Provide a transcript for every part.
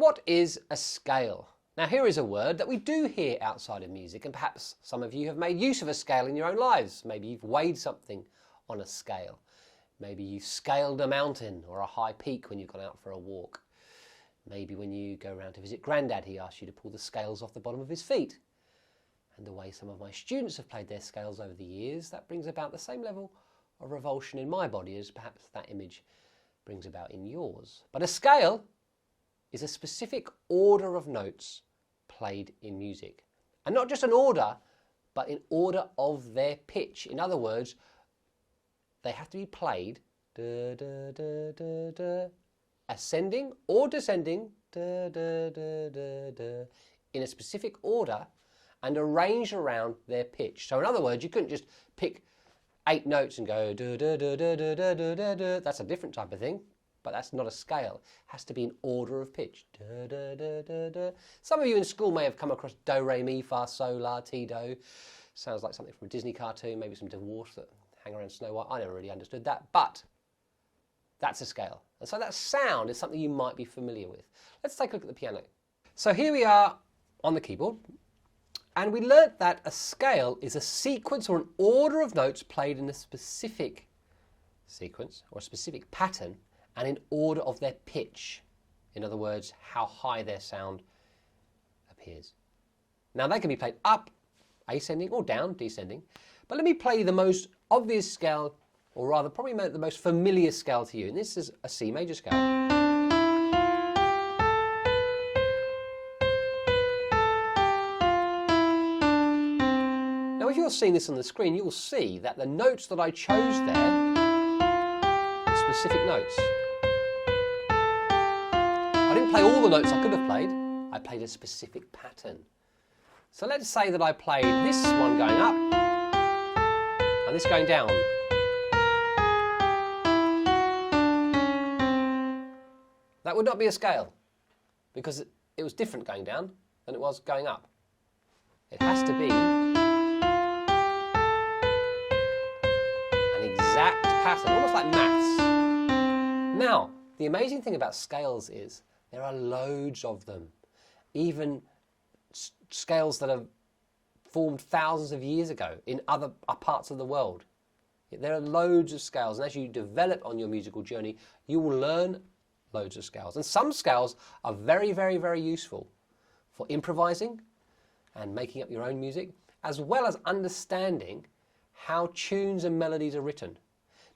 What is a scale? Now here is a word that we do hear outside of music, and perhaps some of you have made use of a scale in your own lives. Maybe you've weighed something on a scale. Maybe you've scaled a mountain or a high peak when you've gone out for a walk. Maybe when you go around to visit Grandad, he asks you to pull the scales off the bottom of his feet. And the way some of my students have played their scales over the years, that brings about the same level of revulsion in my body as perhaps that image brings about in yours. But a scale is a specific order of notes played in music. And not just an order, but in order of their pitch. In other words, they have to be played da, da, da, da, da, ascending or descending da, da, da, da, da, in a specific order and arranged around their pitch. So in other words, you couldn't just pick 8 notes and go da, da, da, da, da, da, da, da, da. That's a different type of thing, but that's not a scale. It has to be in order of pitch. Da, da, da, da, da. Some of you in school may have come across do, re, mi, fa, sol, la, ti, do. Sounds like something from a Disney cartoon, maybe some dwarfs that hang around Snow White. I never really understood that, but that's a scale. And so that sound is something you might be familiar with. Let's take a look at the piano. So here we are on the keyboard, and we learnt that a scale is a sequence or an order of notes played in a specific sequence or a specific pattern and in order of their pitch. In other words, how high their sound appears. Now they can be played up, ascending, or down, descending. But let me play the most obvious scale, or rather probably the most familiar scale to you. And this is a C major scale. Now if you're seeing this on the screen, you'll see that the notes that I chose there are specific notes. I didn't play all the notes I could have played. I played a specific pattern. So let's say that I played this one going up and this going down. That would not be a scale because it was different going down than it was going up. It has to be an exact pattern, almost like maths. Now, the amazing thing about scales is there are loads of them. Even scales that have formed thousands of years ago in other parts of the world. There are loads of scales, and as you develop on your musical journey, you will learn loads of scales. And some scales are very, very, very useful for improvising and making up your own music, as well as understanding how tunes and melodies are written.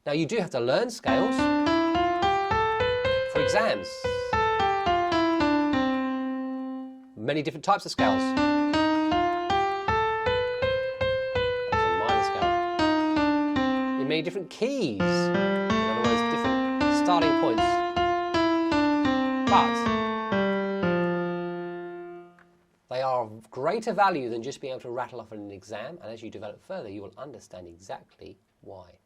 Now, you do have to learn scales for exams. Many different types of scales. That's a minor scale. In many different keys. In other words, different starting points. But they are of greater value than just being able to rattle off in an exam, and as you develop further, you will understand exactly why.